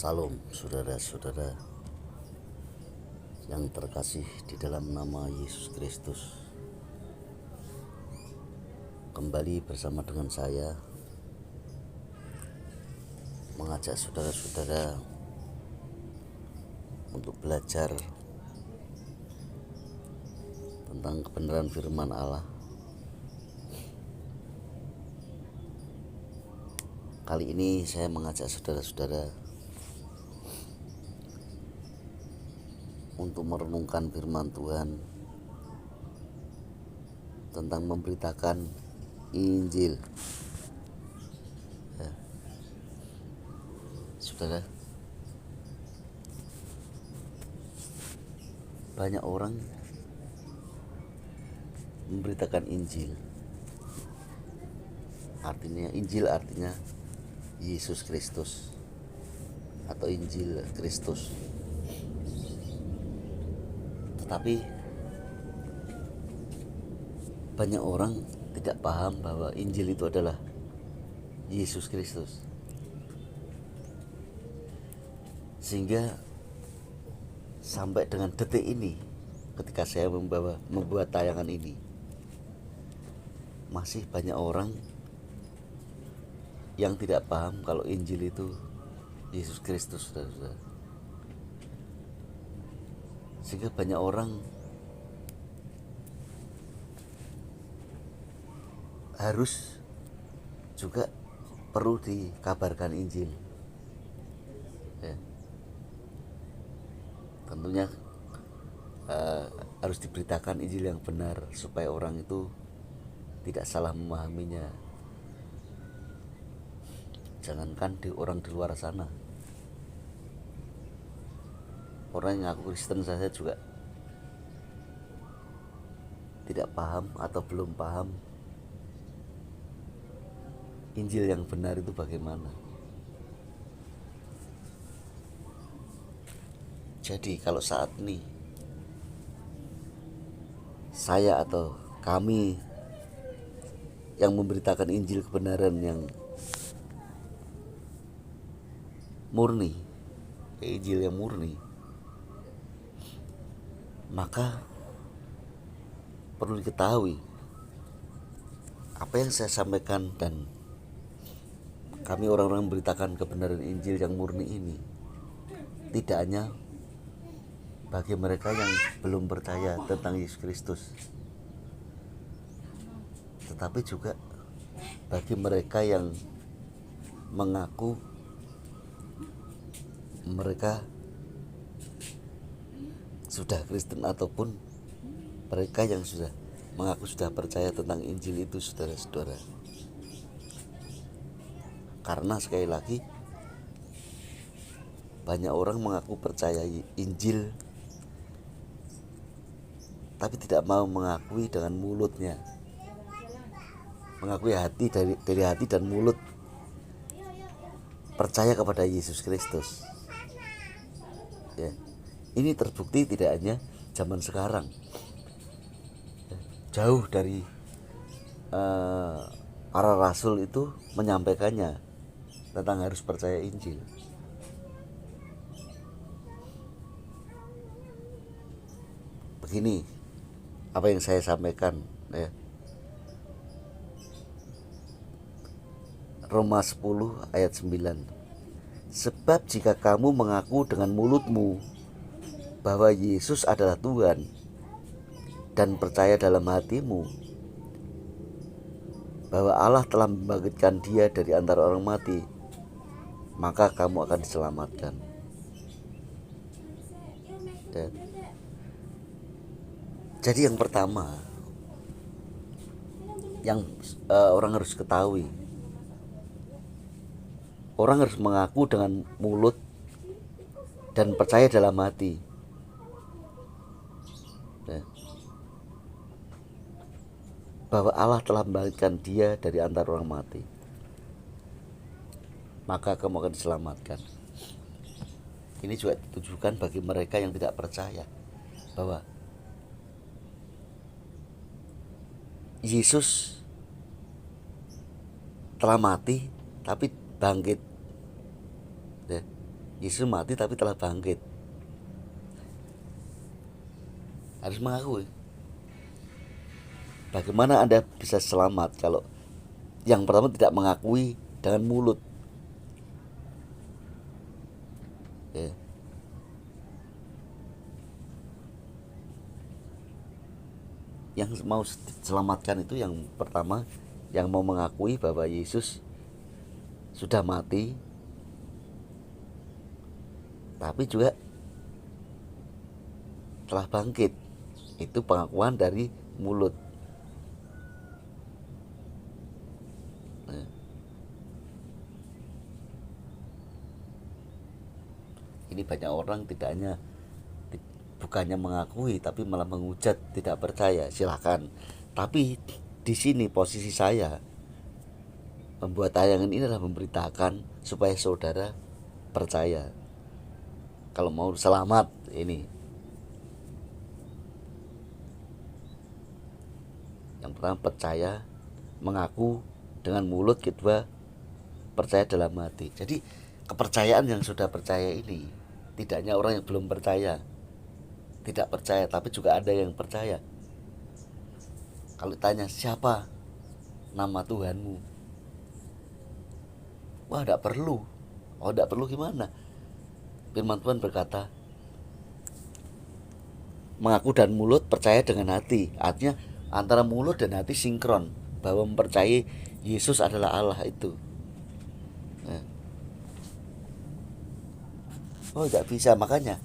Salam saudara-saudara yang terkasih di dalam nama Yesus Kristus. Kembali bersama dengan saya mengajak saudara-saudara untuk belajar tentang kebenaran firman Allah. Kali ini saya mengajak saudara-saudara untuk merenungkan firman Tuhan tentang memberitakan Injil. Ya. Saudara, banyak orang memberitakan Injil. Injil artinya Yesus Kristus atau Injil Kristus. Tetapi banyak orang tidak paham bahwa Injil itu adalah Yesus Kristus. Sehingga sampai dengan detik ini, ketika saya membuat tayangan ini, masih banyak orang yang tidak paham kalau Injil itu Yesus Kristus, saudara-saudara. Sehingga banyak orang harus juga perlu dikabarkan Injil. Ya. Tentunya harus diberitakan Injil yang benar supaya orang itu tidak salah memahaminya. Jangankan orang di luar sana, orang yang ngaku Kristen saja juga tidak paham atau belum paham Injil yang benar itu bagaimana. Jadi kalau saat ini saya atau kami yang memberitakan Injil kebenaran yang murni, Injil yang murni, maka perlu diketahui apa yang saya sampaikan dan kami orang-orang memberitakan kebenaran Injil yang murni ini tidak hanya bagi mereka yang belum percaya tentang Yesus Kristus, tetapi juga bagi mereka yang mengaku mereka sudah Kristen ataupun mereka yang sudah mengaku sudah percaya tentang Injil itu, saudara-saudara. Karena sekali lagi banyak orang mengaku percaya Injil tapi tidak mau mengakui dengan mulutnya, mengakui hati dari hati dan mulut percaya kepada Yesus Kristus. Ya. Ini terbukti tidak hanya zaman sekarang, jauh dari para rasul itu menyampaikannya tentang harus percaya Injil. Begini apa yang saya sampaikan, ya. Roma 10 ayat 9. Sebab jika kamu mengaku dengan mulutmu bahwa Yesus adalah Tuhan dan percaya dalam hatimu bahwa Allah telah membangkitkan Dia dari antara orang mati, maka kamu akan diselamatkan. Dan jadi yang pertama yang orang harus ketahui, orang harus mengaku dengan mulut dan percaya dalam hati. Ya. Bahwa Allah telah membangkitkan Dia dari antara orang mati, maka kamu akan diselamatkan. Ini juga ditujukan bagi mereka yang tidak percaya bahwa Yesus telah mati tapi bangkit. Ya. Yesus mati tapi telah bangkit. Harus mengakui. Bagaimana Anda bisa selamat kalau yang pertama tidak mengakui dengan mulut? Ya. Yang mau selamatkan itu yang pertama, yang mau mengakui bahwa Yesus sudah mati, tapi juga telah bangkit. Itu pengakuan dari mulut. Nah, ini banyak orang bukannya mengakui tapi malah menghujat, tidak percaya. Silakan. Tapi di sini posisi saya membuat tayangan ini adalah memberitakan supaya saudara percaya. Kalau mau selamat ini. Yang pertama percaya, mengaku dengan mulut. Kedua, percaya dalam hati. Jadi kepercayaan yang sudah percaya ini, tidak hanya orang yang belum percaya, tidak percaya, tapi juga ada yang percaya. Kalau tanya siapa nama Tuhanmu, wah tidak perlu. Oh tidak perlu gimana? Firman Tuhan berkata, mengaku dan mulut, percaya dengan hati. Artinya antara mulut dan hati sinkron, bahwa mempercayai Yesus adalah Allah itu. Nah. Oh tidak bisa. Makanya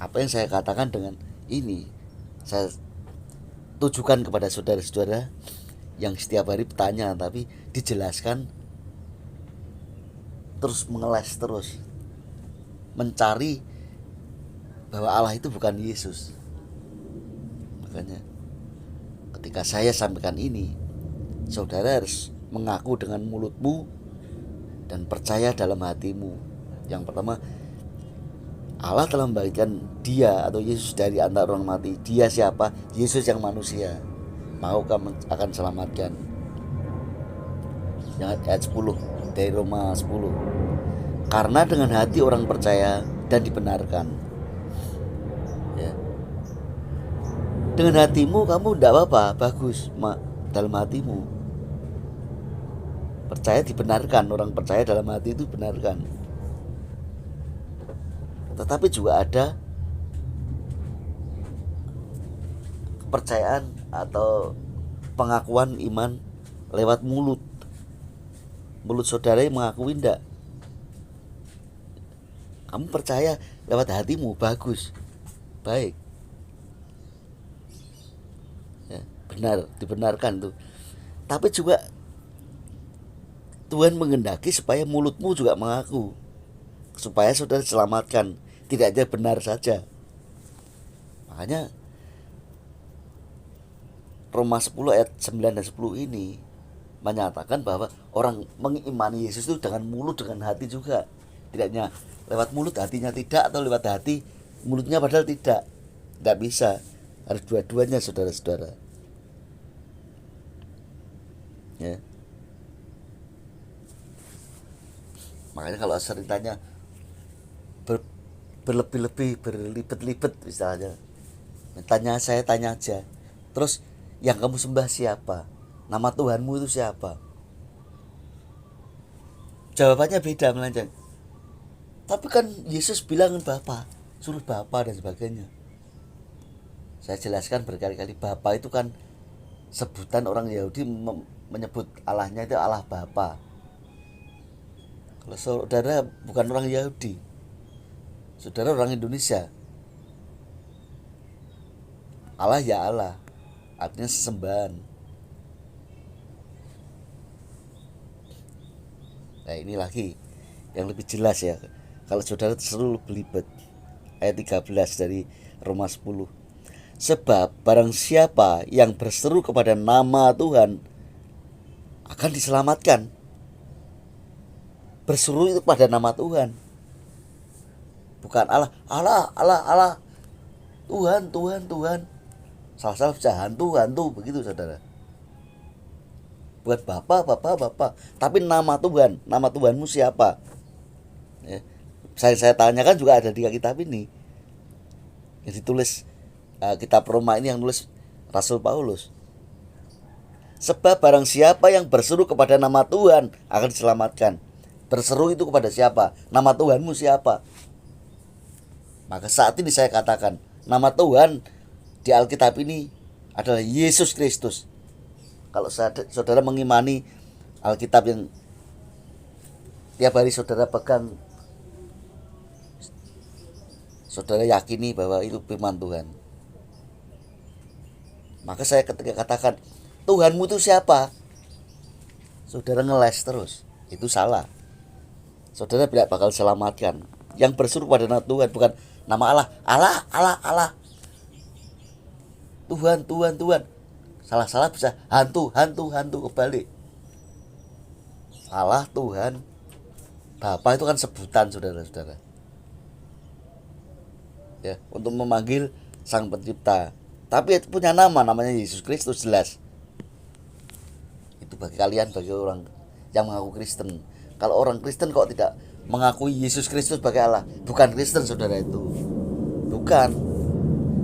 apa yang saya katakan dengan ini, saya tujukan kepada saudara-saudara yang setiap hari bertanya tapi dijelaskan, terus mengeles, terus mencari bahwa Allah itu bukan Yesus. Makanya ketika saya sampaikan ini, saudara harus mengaku dengan mulutmu dan percaya dalam hatimu. Yang pertama, Allah telah membangkitkan dia atau Yesus dari antara orang mati. Dia siapa? Yesus yang manusia. Maukah akan selamatkan. Yang ayat 10 dari Roma 10. Karena dengan hati orang percaya dan dibenarkan. Ya. Dengan hatimu kamu tidak apa-apa, bagus, dalam hatimu. Percaya dibenarkan, orang percaya dalam hati itu benarkan. Tetapi juga ada kepercayaan atau pengakuan iman lewat mulut. Mulut saudara yang mengakui enggak? Kamu percaya lewat hatimu, bagus, baik. Ya, benar, dibenarkan tuh. Tapi juga Tuhan menghendaki supaya mulutmu juga mengaku, supaya saudara selamatkan, tidak aja benar saja. Makanya Roma 10 ayat 9 dan 10 ini menyatakan bahwa orang mengimani Yesus itu dengan mulut, dengan hati juga. Tidak hanya lewat mulut hatinya tidak, atau lewat hati mulutnya padahal tidak. Tidak bisa. Harus dua-duanya saudara-saudara. Ya. Makanya kalau sering tanya berlebih-lebih, berlibet-libet misalnya, saya tanya aja. Terus yang kamu sembah siapa? Nama Tuhanmu itu siapa? Jawabannya beda melenceng. Tapi kan Yesus bilang Bapa, suruh Bapa dan sebagainya. Saya jelaskan berkali-kali, Bapa itu kan sebutan orang Yahudi menyebut Allahnya itu Allah Bapa. Kalau saudara bukan orang Yahudi, saudara orang Indonesia, Allah ya Allah, artinya sesembahan. Nah ini lagi yang lebih jelas ya, kalau saudara selalu belibet. Ayat 13 dari Roma 10. Sebab barang siapa yang berseru kepada nama Tuhan akan diselamatkan. Berseru itu pada nama Tuhan, bukan Allah, Allah, Allah, Allah, Tuhan, Tuhan, Tuhan. Salah-salah bisa hantu, begitu saudara. Bukan Bapa, Bapa, Bapa, tapi nama Tuhan. Nama Tuhanmu siapa? Ya. saya tanyakan juga ada di kitab ini yang ditulis kitab Roma ini, yang nulis Rasul Paulus. Sebab barang siapa yang berseru kepada nama Tuhan akan diselamatkan. Berseru itu kepada siapa? Nama Tuhanmu siapa? Maka saat ini saya katakan, nama Tuhan di Alkitab ini adalah Yesus Kristus. Kalau saudara mengimani Alkitab yang tiap hari saudara pegang, saudara yakini bahwa itu firman Tuhan. Maka saya ketika katakan Tuhanmu itu siapa, saudara ngeles terus, itu salah. Saudara tidak bakal selamatkan. Yang berseru pada nama Tuhan, bukan nama Allah. Allah. Tuhan. Salah bisa hantu kebalik. Allah, Tuhan, Bapa itu kan sebutan, saudara-saudara. Ya, untuk memanggil Sang Pencipta. Tapi itu punya nama, namanya Yesus Kristus, jelas. Itu bagi kalian, bagi orang yang mengaku Kristen. Kalau orang Kristen kok tidak mengakui Yesus Kristus sebagai Allah, bukan Kristen, saudara itu. Bukan.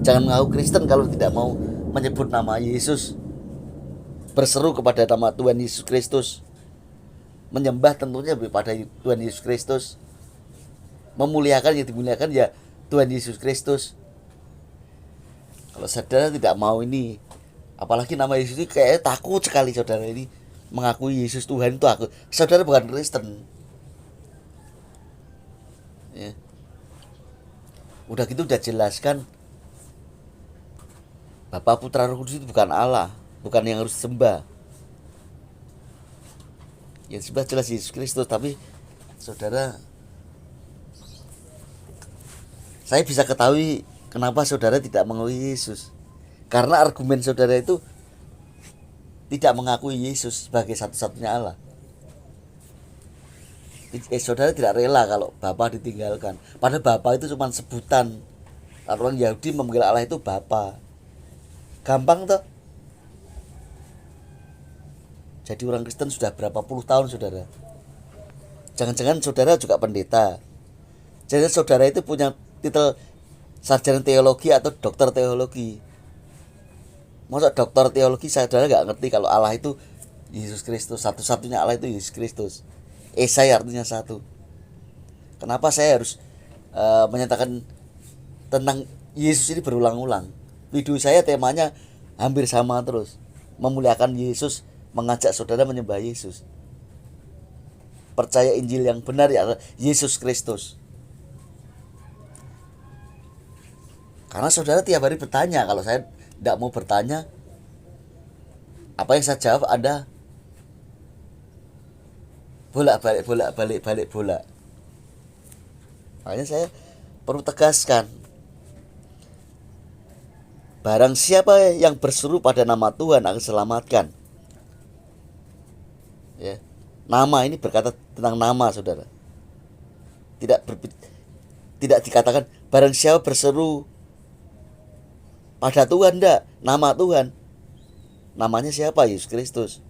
Jangan mengaku Kristen kalau tidak mau menyebut nama Yesus, berseru kepada nama Tuhan Yesus Kristus, menyembah tentunya kepada Tuhan Yesus Kristus, memuliakan yang dimuliakan ya Tuhan Yesus Kristus. Kalau saudara tidak mau ini, apalagi nama Yesus ini kayak takut sekali saudara ini mengakui Yesus Tuhan itu, aku saudara bukan Kristen. Ya. Udah gitu udah jelaskan Bapa, Putra, Roh Kudus itu bukan Allah, bukan yang harus disembah. Ya sudah jelas Yesus Kristus. Tapi saudara, saya bisa ketahui kenapa saudara tidak mengakui Yesus. Karena argumen saudara itu tidak mengakui Yesus sebagai satu-satunya Allah. Saudara tidak rela kalau Bapa ditinggalkan. Padahal Bapa itu cuma sebutan. Orang Yahudi memanggil Allah itu Bapa. Gampang toh. Jadi orang Kristen sudah berapa puluh tahun, saudara. Jangan-jangan saudara juga pendeta. Jadi saudara itu punya titel sarjana teologi atau dokter teologi. Masa dokter teologi saudara gak ngerti kalau Allah itu Yesus Kristus, satu-satunya Allah itu Yesus Kristus. Esai artinya satu. Kenapa saya harus menyatakan tentang Yesus ini berulang-ulang? Video saya temanya hampir sama terus, memuliakan Yesus, mengajak saudara menyembah Yesus, percaya Injil yang benar ya Yesus Kristus. Karena saudara tiap hari bertanya, kalau saya tidak mau bertanya, apa yang saya jawab ada bolak-balik. Makanya saya perlu tegaskan, barang siapa yang berseru pada nama Tuhan akan selamatkan. Ya, nama ini berkata tentang nama, saudara. Tidak dikatakan barang siapa berseru pada Tuhan, enggak, nama Tuhan. Namanya siapa? Yesus Kristus.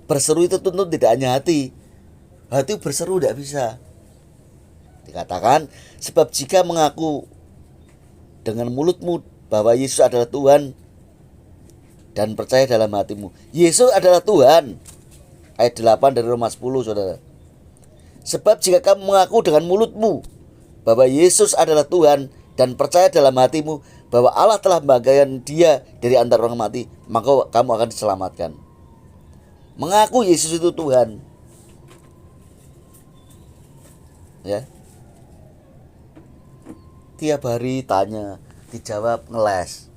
Berseru itu tentu tidak hanya hati. Hati berseru tidak bisa. Dikatakan, sebab jika mengaku dengan mulutmu bahwa Yesus adalah Tuhan dan percaya dalam hatimu Yesus adalah Tuhan. Ayat 8 dari Roma 10, saudara. Sebab jika kamu mengaku dengan mulutmu bahwa Yesus adalah Tuhan dan percaya dalam hatimu bahwa Allah telah membangkitkan dia dari antara orang mati, maka kamu akan diselamatkan. Mengaku Yesus itu Tuhan. Ya. Tiap hari tanya, dijawab ngeles.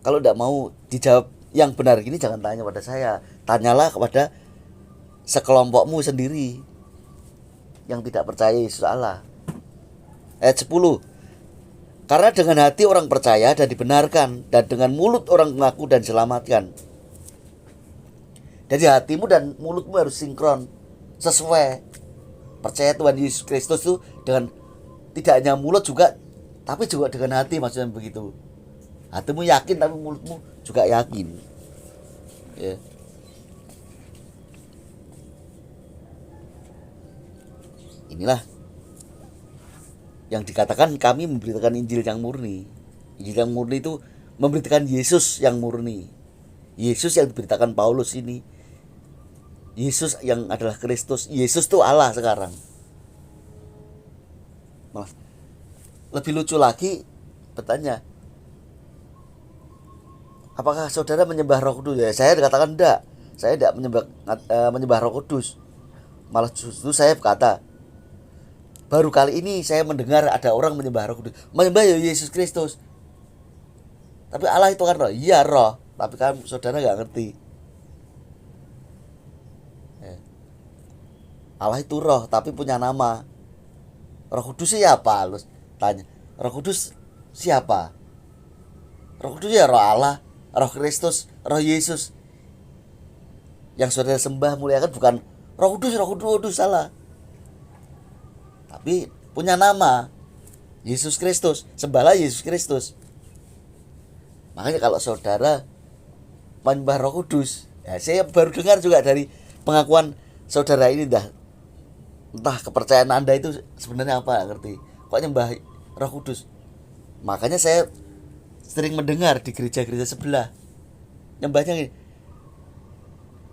Kalau tidak mau dijawab yang benar gini, jangan tanya pada saya. Tanyalah kepada sekelompokmu sendiri yang tidak percaya Yesus Allah. Ayat 10. Karena dengan hati orang percaya dan dibenarkan, dan dengan mulut orang mengaku dan diselamatkan. Jadi hatimu dan mulutmu harus sinkron, sesuai. Percaya Tuhan Yesus Kristus itu dengan tidak hanya mulut juga, tapi juga dengan hati, maksudnya begitu. Hatimu yakin tapi mulutmu juga yakin. Ya. Inilah yang dikatakan kami memberitakan Injil yang murni. Injil yang murni itu memberitakan Yesus yang murni. Yesus yang diberitakan Paulus ini, Yesus yang adalah Kristus. Yesus itu Allah sekarang. Malah lebih lucu lagi bertanya, apakah saudara menyembah Roh Kudus? Ya, saya dikatakan enggak. Saya tidak menyembah Roh Kudus. Malah justru saya berkata, baru kali ini saya mendengar ada orang menyembah Roh Kudus. Menyembah ya Yesus Kristus. Tapi Allah itu kan roh. Iya roh, tapi kan saudara nggak ngerti. Allah itu roh, tapi punya nama. Roh Kudus siapa? Lu tanya. Roh Kudus siapa? Roh Kudus ya roh Allah, Roh Kristus, Roh Yesus. Yang saudara sembah muliakan bukan Roh Kudus salah. Tapi punya nama, Yesus Kristus. Sembahlah Yesus Kristus. Makanya kalau saudara menyembah Roh Kudus, ya saya baru dengar juga dari pengakuan saudara ini, entah kepercayaan Anda itu sebenarnya apa, ngerti? Kok nyembah Roh Kudus? Makanya saya sering mendengar di gereja-gereja sebelah nyembahnya gini,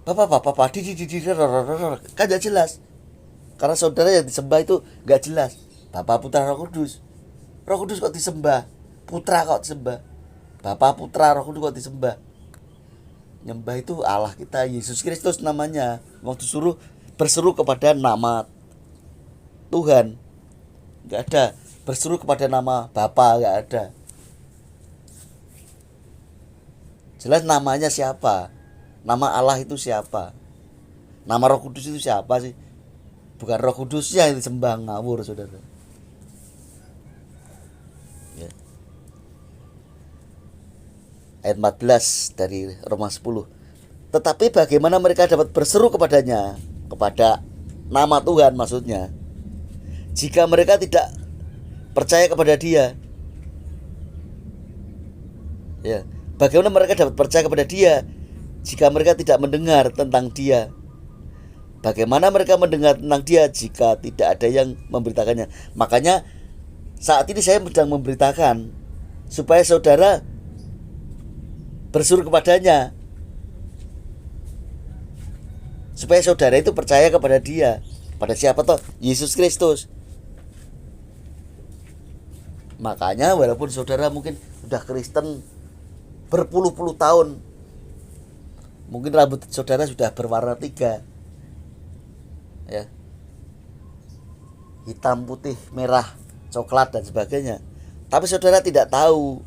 Bapak, kan gak jelas. Karena saudara yang disembah itu gak jelas. Bapa, Putra, Roh Kudus. Roh Kudus kok disembah? Putra kok disembah? Bapa, Putra, Roh Kudus kok disembah? Nyembah itu Allah kita, Yesus Kristus namanya. Waktu berseru kepada nama Tuhan, gak ada. Berseru kepada nama Bapa, gak ada. Jelas namanya siapa? Nama Allah itu siapa? Nama Roh Kudus itu siapa sih? Bukan Roh Kudusnya yang disembah, ngawur saudara. Ya. Ayat 14 dari Roma 10. Tetapi bagaimana mereka dapat berseru kepadanya, kepada nama Tuhan maksudnya, jika mereka tidak percaya kepada Dia? Ya. Bagaimana mereka dapat percaya kepada Dia jika mereka tidak mendengar tentang Dia? Bagaimana mereka mendengar tentang Dia jika tidak ada yang memberitakannya? Makanya saat ini saya sedang memberitakan supaya saudara berseru kepadanya, supaya saudara itu percaya kepada Dia. Pada siapa toh? Yesus Kristus. Makanya walaupun saudara mungkin sudah Kristen berpuluh-puluh tahun, mungkin rambut saudara sudah berwarna 3, ya, hitam, putih, merah, coklat dan sebagainya, tapi saudara tidak tahu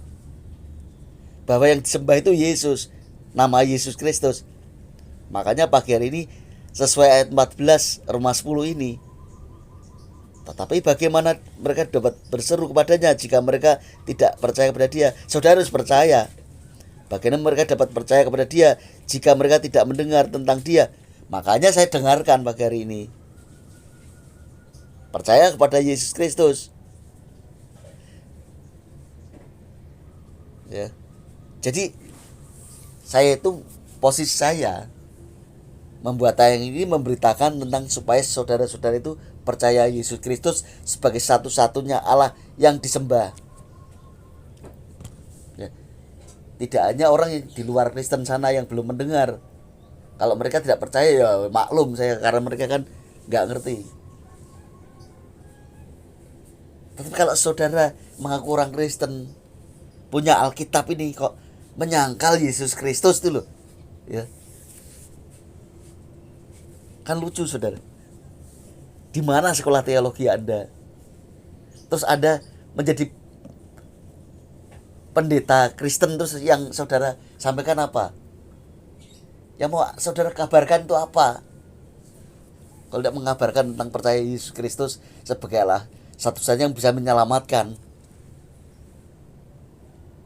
bahwa yang disembah itu Yesus, nama Yesus Kristus. Makanya pagi hari ini sesuai ayat 14 Roma 10 ini, tetapi bagaimana mereka dapat berseru kepadanya jika mereka tidak percaya kepada Dia? Saudara harus percaya. Bagaimana mereka dapat percaya kepada Dia jika mereka tidak mendengar tentang Dia? Makanya saya dengarkan pagi hari ini, percaya kepada Yesus Kristus. Ya. Jadi saya itu, posisi saya membuat tayang ini memberitakan tentang supaya saudara-saudara itu percaya Yesus Kristus sebagai satu-satunya Allah yang disembah. Ya. Tidak hanya orang yang di luar Kristen sana yang belum mendengar. Kalau mereka tidak percaya ya maklum saya, karena mereka kan nggak ngerti. Tapi kalau saudara mengaku orang Kristen, punya Alkitab ini, kok menyangkal Yesus Kristus itu loh, ya kan lucu saudara. Di mana sekolah teologi Anda? Terus Anda menjadi pendeta Kristen, terus yang saudara sampaikan apa? Yang mau saudara kabarkan itu apa? Kalau tidak mengabarkan tentang percaya Yesus Kristus sebagai Allah satu-satunya yang bisa menyelamatkan,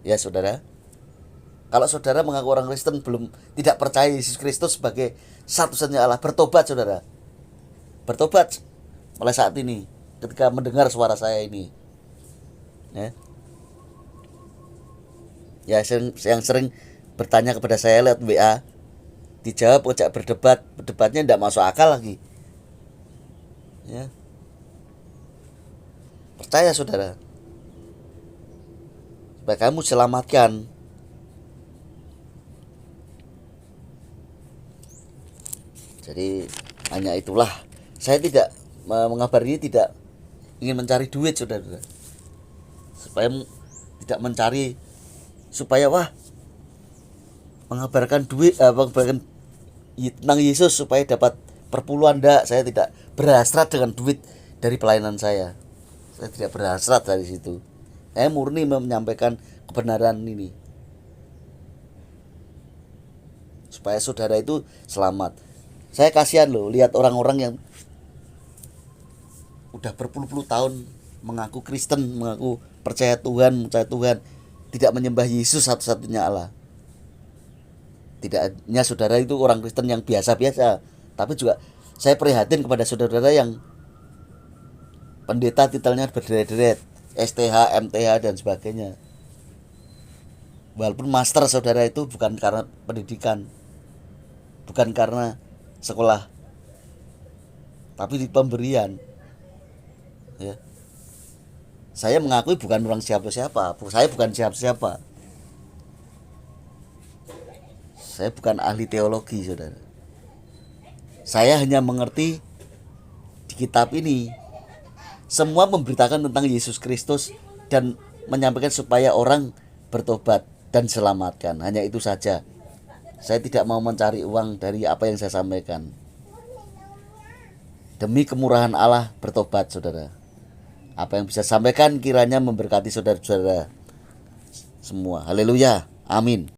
ya saudara. Kalau saudara mengaku orang Kristen tidak percaya Yesus Kristus sebagai satu-satunya Allah, bertobat saudara. Bertobat mulai saat ini ketika mendengar suara saya ini. Ya, yang sering bertanya kepada saya lewat WA, dijawab, ojak berdebatnya tidak masuk akal lagi. Ya. percaya saudara, supaya kamu selamatkan. Jadi hanya itulah, saya tidak mengabari, tidak ingin mencari duit saudara, supaya tidak mencari supaya mengabarkan duit, mengabarkan tentang Yesus supaya dapat perpuluhan. Enggak, saya tidak berhasrat dengan duit dari pelayanan saya tidak berhasrat dari situ. Saya murni menyampaikan kebenaran ini supaya saudara itu selamat. Saya kasihan loh lihat orang-orang yang udah berpuluh-puluh tahun mengaku Kristen, mengaku percaya Tuhan, tidak menyembah Yesus satu-satunya Allah. Tidak hanya saudara itu orang Kristen yang biasa-biasa, tapi juga saya prihatin kepada saudara yang pendeta titelnya berderet-deret, STH, MTH dan sebagainya. Walaupun master saudara itu bukan karena pendidikan, bukan karena sekolah, tapi di pemberian. Ya. Saya mengakui bukan orang siapa-siapa, saya bukan siapa-siapa. Saya bukan ahli teologi saudara. Saya hanya mengerti di kitab ini semua memberitakan tentang Yesus Kristus dan menyampaikan supaya orang bertobat dan selamatkan. Hanya itu saja. Saya tidak mau mencari uang dari apa yang saya sampaikan. Demi kemurahan Allah, bertobat saudara. Apa yang bisa sampaikan kiranya memberkati saudara-saudara semua. Haleluya. Amin.